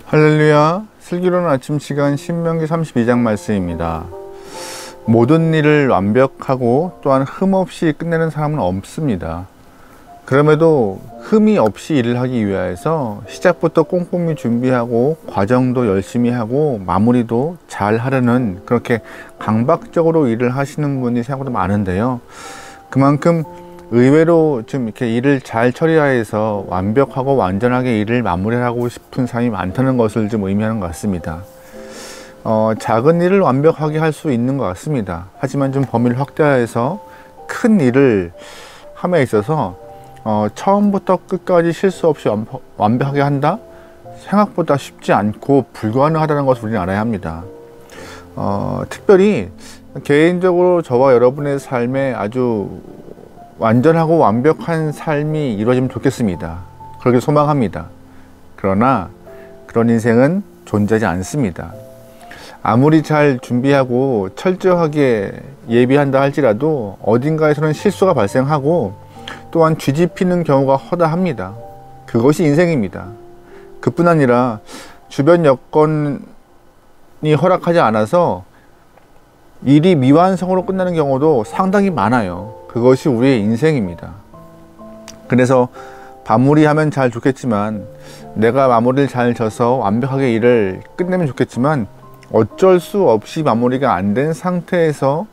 할렐루야. 슬기로운 아침 시간 신명기 32장 말씀입니다. 모든 일을 완벽하고 또한 흠 없이 끝내는 사람은 없습니다. 그럼에도 흠이 없이 일을 하기 위해서 시작부터 꼼꼼히 준비하고 과정도 열심히 하고 마무리도 잘 하려는, 그렇게 강박적으로 일을 하시는 분이 생각보다 많은데요. 그만큼 의외로 좀 이렇게 일을 잘 처리해서 완벽하고 완전하게 일을 마무리하고 싶은 사람이 많다는 것을 좀 의미하는 것 같습니다. 작은 일을 완벽하게 할 수 있는 것 같습니다. 하지만 좀 범위를 확대해서 큰 일을 함에 있어서 처음부터 끝까지 실수 없이 완벽하게 한다? 생각보다 쉽지 않고 불가능하다는 것을 우리는 알아야 합니다. 특별히 개인적으로 저와 여러분의 삶에 아주 완전하고 완벽한 삶이 이루어지면 좋겠습니다. 그렇게 소망합니다. 그러나 그런 인생은 존재하지 않습니다. 아무리 잘 준비하고 철저하게 예비한다 할지라도 어딘가에서는 실수가 발생하고 또한 뒤집히는 경우가 허다합니다. 그것이 인생입니다. 그뿐 아니라 주변 여건이 허락하지 않아서 일이 미완성으로 끝나는 경우도 상당히 많아요. 그것이 우리의 인생입니다. 그래서 마무리하면 잘 좋겠지만, 내가 마무리를 잘 져서 완벽하게 일을 끝내면 좋겠지만, 어쩔 수 없이 마무리가 안 된 상태에서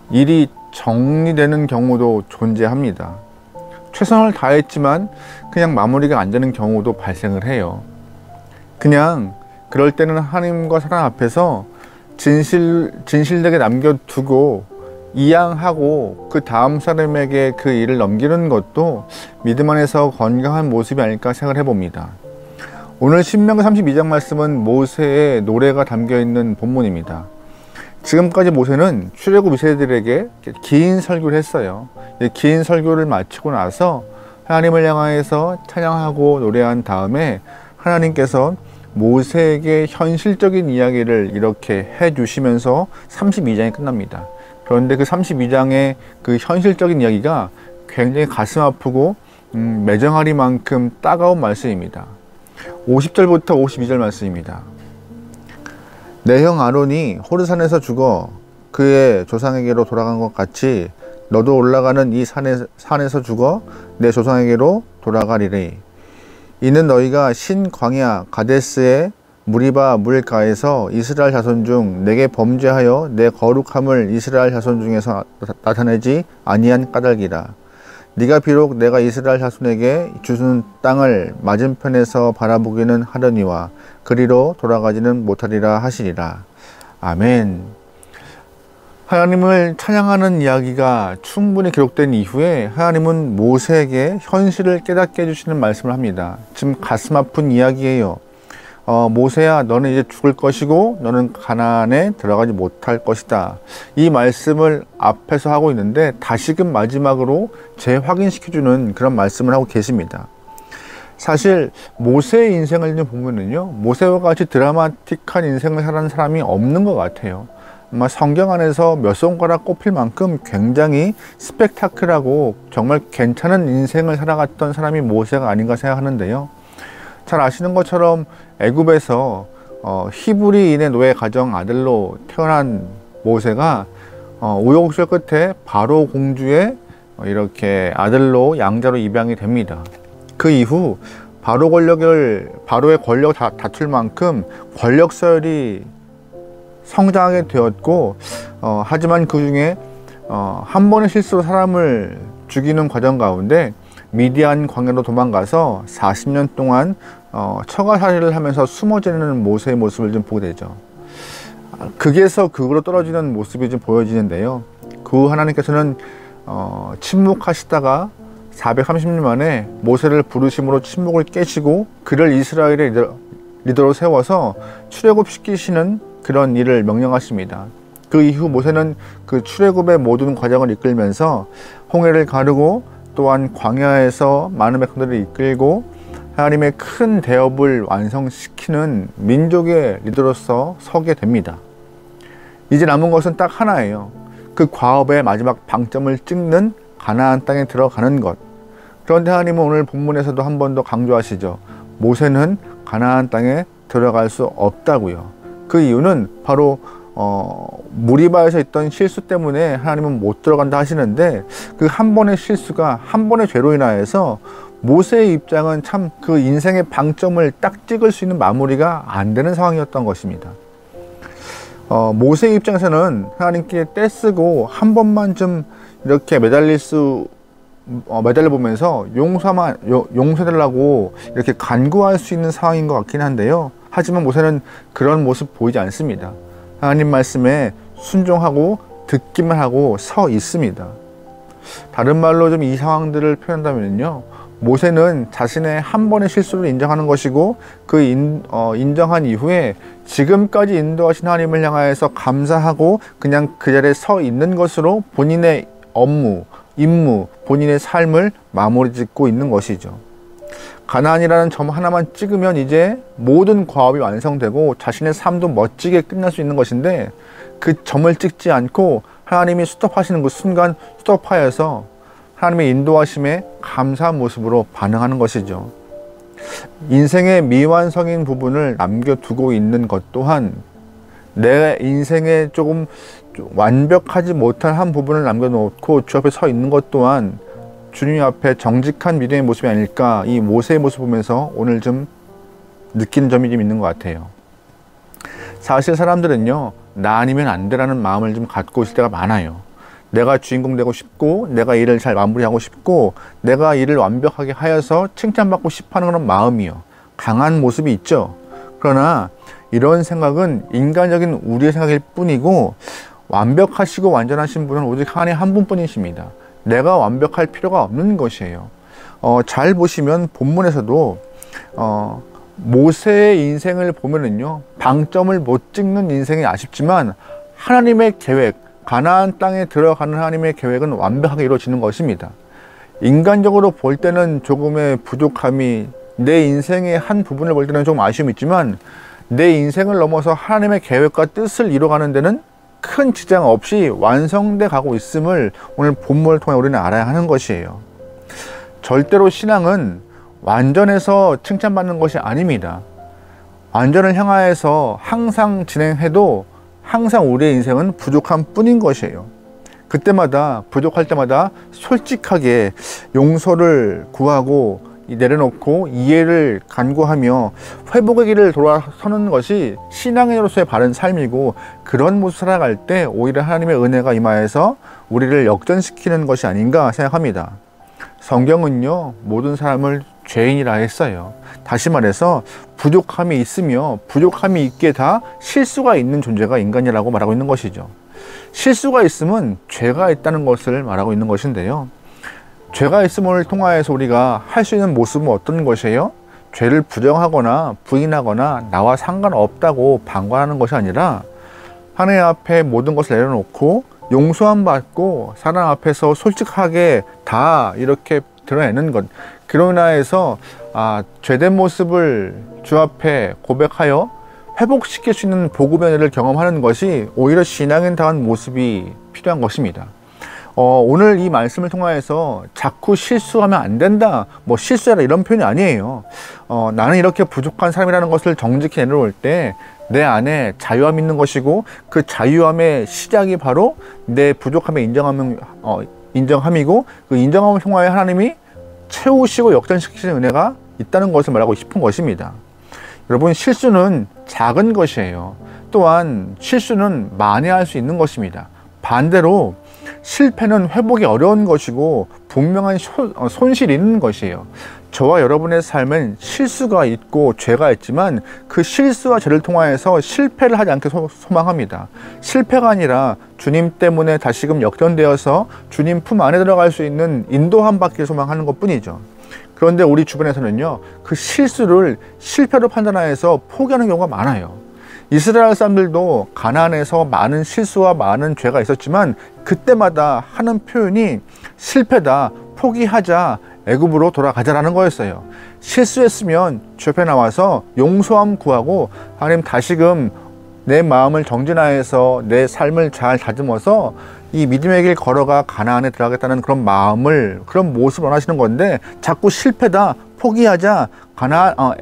일이 정리되는 경우도 존재합니다. 최선을 다했지만 그냥 마무리가 안 되는 경우도 발생을 해요. 그냥 그럴 때는 하나님과 사람 앞에서 진실되게 남겨두고 이양하고 그 다음 사람에게 그 일을 넘기는 것도 믿음 안에서 건강한 모습이 아닐까 생각을 해봅니다. 오늘 신명기 32장 말씀은 모세의 노래가 담겨있는 본문입니다. 지금까지 모세는 출애굽 이세들에게 긴 설교를 했어요. 긴 설교를 마치고 나서 하나님을 향하여서 찬양하고 노래한 다음에 하나님께서 모세에게 현실적인 이야기를 이렇게 해주시면서 32장이 끝납니다. 그런데 그 32장의 그 현실적인 이야기가 굉장히 가슴 아프고 매정하리만큼 따가운 말씀입니다. 50절부터 52절 말씀입니다. 내 형 아론이 호르산에서 죽어 그의 조상에게로 돌아간 것 같이 너도 올라가는 이 산에서 죽어 내 조상에게로 돌아가리니, 이는 너희가 신 광야 가데스의 무리바 물가에서 이스라엘 자손 중 내게 범죄하여 내 거룩함을 이스라엘 자손 중에서 나타내지 아니한 까닭이라. 네가 비록 내가 이스라엘 자손에게 주는 땅을 맞은편에서 바라보기는 하려니와 그리로 돌아가지는 못하리라 하시리라. 아멘. 하나님을 찬양하는 이야기가 충분히 기록된 이후에 하나님은 모세에게 현실을 깨닫게 해주시는 말씀을 합니다. 지금 가슴 아픈 이야기예요. 모세야, 너는 이제 죽을 것이고 너는 가나안에 들어가지 못할 것이다. 이 말씀을 앞에서 하고 있는데 다시금 마지막으로 재확인시켜주는 그런 말씀을 하고 계십니다. 사실 모세의 인생을 보면은요, 모세와 같이 드라마틱한 인생을 살아는 사람이 없는 것 같아요. 아마 성경 안에서 몇 손가락 꼽힐 만큼 굉장히 스펙타클하고 정말 괜찮은 인생을 살아갔던 사람이 모세가 아닌가 생각하는데요. 잘 아시는 것처럼 애굽에서 히브리인의 노예 가정 아들로 태어난 모세가 우여곡절 끝에 바로 공주의 이렇게 아들로 양자로 입양이 됩니다. 그 이후 바로의 권력을 다툴 만큼 권력 서열이 성장하게 되었고, 하지만 그 중에 한 번의 실수로 사람을 죽이는 과정 가운데 미디안 광야로 도망가서 40년 동안 처가살이를 하면서 숨어 지내는 모세의 모습을 좀 보게 되죠. 극에서 극으로 떨어지는 모습이 좀 보여지는데요. 그 후 하나님께서는 침묵하시다가 430년 만에 모세를 부르심으로 침묵을 깨시고 그를 이스라엘의 리더로 세워서 출애굽시키시는 그런 일을 명령하십니다. 그 이후 모세는 그 출애굽의 모든 과정을 이끌면서 홍해를 가르고 또한 광야에서 많은 백성들을 이끌고 하나님의 큰 대업을 완성시키는 민족의 리더로서 서게 됩니다. 이제 남은 것은 딱 하나예요. 그 과업의 마지막 방점을 찍는 가나안 땅에 들어가는 것. 그런데 하나님은 오늘 본문에서도 한 번 더 강조하시죠. 모세는 가나안 땅에 들어갈 수 없다고요. 그 이유는 바로 무리바에서 있던 실수 때문에 하나님은 못 들어간다 하시는데, 그 한 번의 실수가 한 번의 죄로 인하여서 모세의 입장은 참 그 인생의 방점을 딱 찍을 수 있는 마무리가 안 되는 상황이었던 것입니다. 모세의 입장에서는 하나님께 떼쓰고 한 번만 좀 이렇게 매달려 보면서 용서해달라고 이렇게 간구할 수 있는 상황인 것 같긴 한데요. 하지만 모세는 그런 모습 보이지 않습니다. 하나님 말씀에 순종하고 듣기만 하고 서 있습니다. 다른 말로 좀 이 상황들을 표현한다면요, 모세는 자신의 한 번의 실수를 인정하는 것이고, 그 인정한 이후에 지금까지 인도하신 하나님을 향하여서 감사하고 그냥 그 자리에 서 있는 것으로 본인의 업무, 임무, 본인의 삶을 마무리 짓고 있는 것이죠. 가나안이라는 점 하나만 찍으면 이제 모든 과업이 완성되고 자신의 삶도 멋지게 끝날 수 있는 것인데, 그 점을 찍지 않고 하나님이 스톱하시는 그 순간 스톱하여서 하나님의 인도하심에 감사한 모습으로 반응하는 것이죠. 인생의 미완성인 부분을 남겨두고 있는 것 또한, 내 인생에 조금 완벽하지 못한 한 부분을 남겨놓고 주 앞에 서 있는 것 또한 주님 앞에 정직한 믿음의 모습이 아닐까, 이 모세의 모습 보면서 오늘 좀 느끼는 점이 좀 있는 것 같아요. 사실 사람들은요, 나 아니면 안 되라는 마음을 좀 갖고 있을 때가 많아요. 내가 주인공 되고 싶고, 내가 일을 잘 마무리하고 싶고, 내가 일을 완벽하게 하여서 칭찬받고 싶어하는 그런 마음이요, 강한 모습이 있죠. 그러나 이런 생각은 인간적인 우리의 생각일 뿐이고, 완벽하시고 완전하신 분은 오직 하나님 한 분뿐이십니다. 내가 완벽할 필요가 없는 것이에요. 잘 보시면 본문에서도 모세의 인생을 보면은요, 방점을 못 찍는 인생이 아쉽지만 하나님의 계획, 가나안 땅에 들어가는 하나님의 계획은 완벽하게 이루어지는 것입니다. 인간적으로 볼 때는 조금의 부족함이, 내 인생의 한 부분을 볼 때는 조금 아쉬움이 있지만, 내 인생을 넘어서 하나님의 계획과 뜻을 이루어가는 데는 큰 지장 없이 완성돼 가고 있음을 오늘 본문을 통해 우리는 알아야 하는 것이에요. 절대로 신앙은 완전해서 칭찬받는 것이 아닙니다. 완전을 향하여서 항상 진행해도 항상 우리의 인생은 부족한 뿐인 것이에요. 그때마다, 부족할 때마다 솔직하게 용서를 구하고 내려놓고 이해를 간구하며 회복의 길을 돌아서는 것이 신앙인으로서의 바른 삶이고, 그런 모습 살아갈 때 오히려 하나님의 은혜가 임하여서 우리를 역전시키는 것이 아닌가 생각합니다. 성경은요, 모든 사람을 죄인이라 했어요. 다시 말해서 부족함이 있으며 부족함이 있게 다 실수가 있는 존재가 인간이라고 말하고 있는 것이죠. 실수가 있으면 죄가 있다는 것을 말하고 있는 것인데요, 죄가 있음을 통하여서 우리가 할 수 있는 모습은 어떤 것이에요? 죄를 부정하거나 부인하거나 나와 상관없다고 방관하는 것이 아니라, 하나님 앞에 모든 것을 내려놓고 용서함 받고 사랑 앞에서 솔직하게 다 이렇게 드러내는 것, 그로 인하여서 죄된 모습을 주 앞에 고백하여 회복시킬 수 있는 복음의 은혜를 경험하는 것이 오히려 신앙인다운 모습이 필요한 것입니다. 오늘 이 말씀을 통하여서 자꾸 실수하면 안 된다, 뭐 실수해라, 이런 표현이 아니에요. 나는 이렇게 부족한 사람이라는 것을 정직히 내놓을 때 내 안에 자유함이 있는 것이고, 그 자유함의 시작이 바로 내 부족함의 인정함이고, 그 인정함을 통하여 하나님이 채우시고 역전시키시는 은혜가 있다는 것을 말하고 싶은 것입니다. 여러분, 실수는 작은 것이에요. 또한 실수는 만회할 수 있는 것입니다. 반대로 실패는 회복이 어려운 것이고 분명한 손실이 있는 것이에요. 저와 여러분의 삶은 실수가 있고 죄가 있지만, 그 실수와 죄를 통하여서 실패를 하지 않게 소망합니다. 실패가 아니라 주님 때문에 다시금 역전되어서 주님 품 안에 들어갈 수 있는 인도함 받기를 소망하는 것 뿐이죠. 그런데 우리 주변에서는요, 그 실수를 실패로 판단하여서 포기하는 경우가 많아요. 이스라엘 사람들도 가나안에서 많은 실수와 많은 죄가 있었지만 그때마다 하는 표현이 실패다, 포기하자, 애굽으로 돌아가자라는 거였어요. 실수했으면 주 옆에 나와서 용서함 구하고, 하나님 다시금 내 마음을 정진하여서 내 삶을 잘 다듬어서 이 믿음의 길 걸어가 가나안에 들어가겠다는 그런 마음을, 그런 모습을 원하시는 건데, 자꾸 실패다, 포기하자,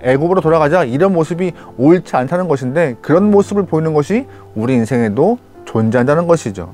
애굽으로 돌아가자, 이런 모습이 옳지 않다는 것인데, 그런 모습을 보이는 것이 우리 인생에도 존재한다는 것이죠.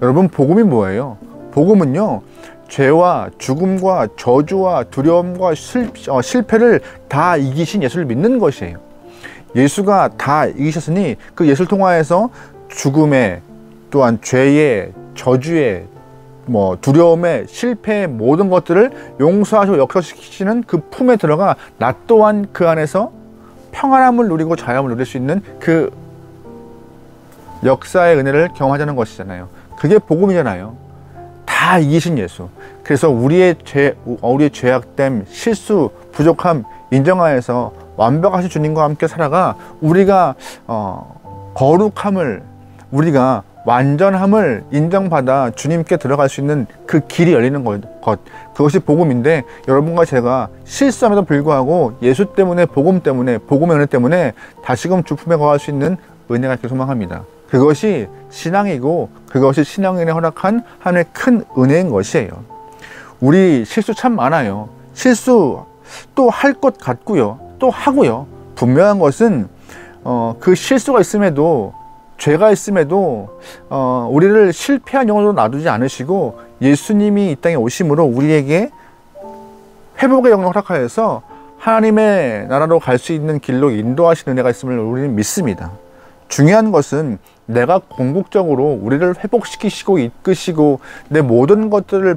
여러분, 복음이 뭐예요? 복음은요, 죄와 죽음과 저주와 두려움과 실패를 다 이기신 예수를 믿는 것이에요. 예수가 다 이기셨으니 그 예수를 통하여서 죽음의, 또한 죄의, 저주의, 두려움의, 실패의 모든 것들을 용서하시고 역사시키시는 그 품에 들어가 나 또한 그 안에서 평안함을 누리고 자유함을 누릴 수 있는 그 역사의 은혜를 경험하자는 것이잖아요. 그게 복음이잖아요. 다 이기신 예수. 그래서 우리의 죄악됨, 실수, 부족함 인정하여서 완벽하신 주님과 함께 살아가 우리가 거룩함을, 우리가 완전함을 인정받아 주님께 들어갈 수 있는 그 길이 열리는 것, 그것이 복음인데, 여러분과 제가 실수함에도 불구하고 예수 때문에, 복음 때문에, 복음의 은혜 때문에 다시금 주품에 거할 수 있는 은혜가 있기를 소망합니다. 그것이 신앙이고, 그것이 신앙인에 허락한 하나님의 큰 은혜인 것이에요. 우리 실수 참 많아요. 실수 또 할 것 같고요, 또 하고요. 분명한 것은 그 실수가 있음에도, 죄가 있음에도 우리를 실패한 영혼으로 놔두지 않으시고, 예수님이 이 땅에 오심으로 우리에게 회복의 영역을 허락하여서 하나님의 나라로 갈 수 있는 길로 인도하시는 은혜가 있음을 우리는 믿습니다. 중요한 것은 내가 궁극적으로 우리를 회복시키시고 이끄시고 내 모든 것들을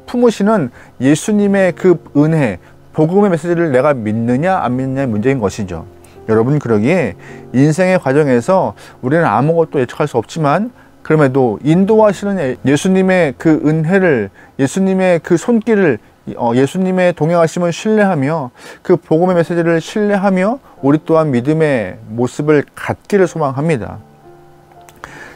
품으시는 예수님의 그 은혜, 복음의 메시지를 내가 믿느냐 안 믿느냐의 문제인 것이죠. 여러분, 그러기에 인생의 과정에서 우리는 아무것도 예측할 수 없지만, 그럼에도 인도하시는 예수님의 그 은혜를, 예수님의 그 손길을, 예수님의 동행하심을 신뢰하며 그 복음의 메시지를 신뢰하며 우리 또한 믿음의 모습을 갖기를 소망합니다.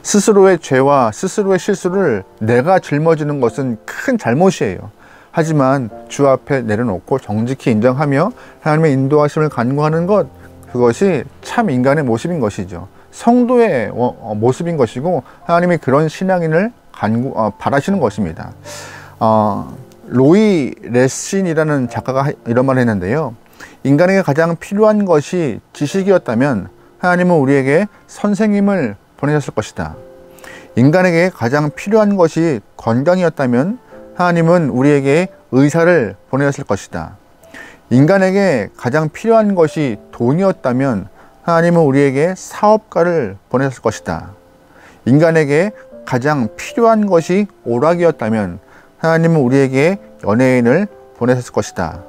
스스로의 죄와 스스로의 실수를 내가 짊어지는 것은 큰 잘못이에요. 하지만 주 앞에 내려놓고 정직히 인정하며 하나님의 인도하심을 간구하는 것, 그것이 참 인간의 모습인 것이죠. 성도의 모습인 것이고, 하나님이 그런 신앙인을 바라시는 것입니다. 로이 레신이라는 작가가 이런 말을 했는데요. 인간에게 가장 필요한 것이 지식이었다면 하나님은 우리에게 선생님을 보내셨을 것이다. 인간에게 가장 필요한 것이 건강이었다면 하나님은 우리에게 의사를 보내셨을 것이다. 인간에게 가장 필요한 것이 돈이었다면 하나님은 우리에게 사업가를 보내셨을 것이다. 인간에게 가장 필요한 것이 오락이었다면 하나님은 우리에게 연예인을 보내셨을 것이다.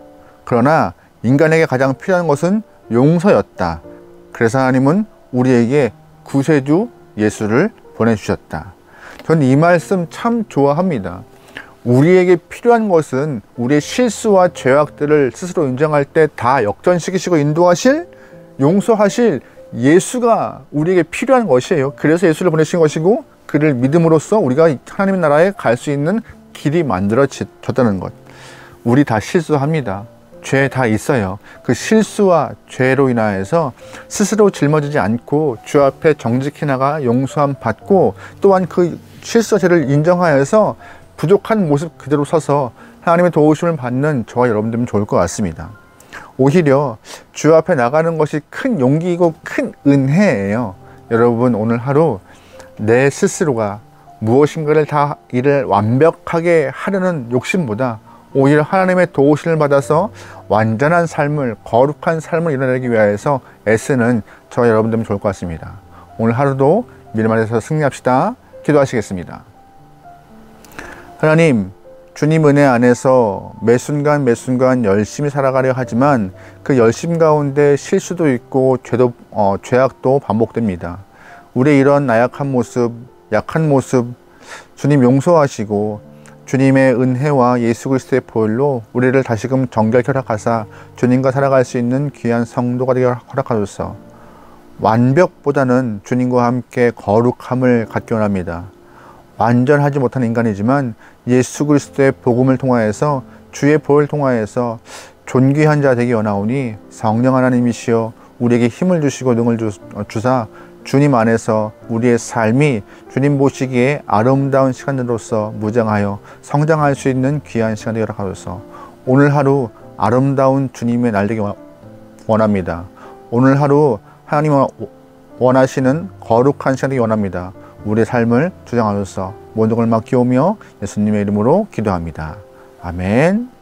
그러나 인간에게 가장 필요한 것은 용서였다. 그래서 하나님은 우리에게 구세주 예수를 보내주셨다. 저는 이 말씀 참 좋아합니다. 우리에게 필요한 것은 우리의 실수와 죄악들을 스스로 인정할 때 다 역전시키시고 인도하실, 용서하실 예수가 우리에게 필요한 것이에요. 그래서 예수를 보내신 것이고, 그를 믿음으로써 우리가 하나님의 나라에 갈 수 있는 길이 만들어졌다는 것. 우리 다 실수합니다. 죄 다 있어요. 그 실수와 죄로 인하여서 스스로 짊어지지 않고 주 앞에 정직히 나가 용서함 받고, 또한 그 실수와 죄를 인정하여서 부족한 모습 그대로 서서 하나님의 도우심을 받는 저와 여러분들은 좋을 것 같습니다. 오히려 주 앞에 나가는 것이 큰 용기이고 큰 은혜예요. 여러분, 오늘 하루 내 스스로가 무엇인가를 다 일을 완벽하게 하려는 욕심보다 오히려 하나님의 도우심을 받아서 완전한 삶을, 거룩한 삶을 이뤄내기 위해서 애쓰는 저와 여러분들은 좋을 것 같습니다. 오늘 하루도 믿음 안에서 승리합시다. 기도하시겠습니다. 하나님, 주님 은혜 안에서 매 순간 매 순간 열심히 살아가려 하지만 그 열심 가운데 실수도 있고 죄악도 반복됩니다. 우리의 이런 나약한 모습, 약한 모습 주님 용서하시고 주님의 은혜와 예수 그리스도의 보혈로 우리를 다시금 정결케 허락하사 주님과 살아갈 수 있는 귀한 성도가 되게 허락하소서. 완벽보다는 주님과 함께 거룩함을 갖기 원합니다. 완전하지 못한 인간이지만 예수 그리스도의 복음을 통하여서, 주의 보혈을 통하여서 존귀한 자 되기 원하오니 성령 하나님이시여 우리에게 힘을 주시고 능을 주사 주님 안에서 우리의 삶이 주님 보시기에 아름다운 시간으로서 무장하여 성장할 수 있는 귀한 시간을 허락하소서. 오늘 하루 아름다운 주님의 날 되기 원합니다. 오늘 하루 하나님이 원하시는 거룩한 시간이 원합니다. 우리의 삶을 주장하소서. 모든 걸 맡기오며 예수님의 이름으로 기도합니다. 아멘.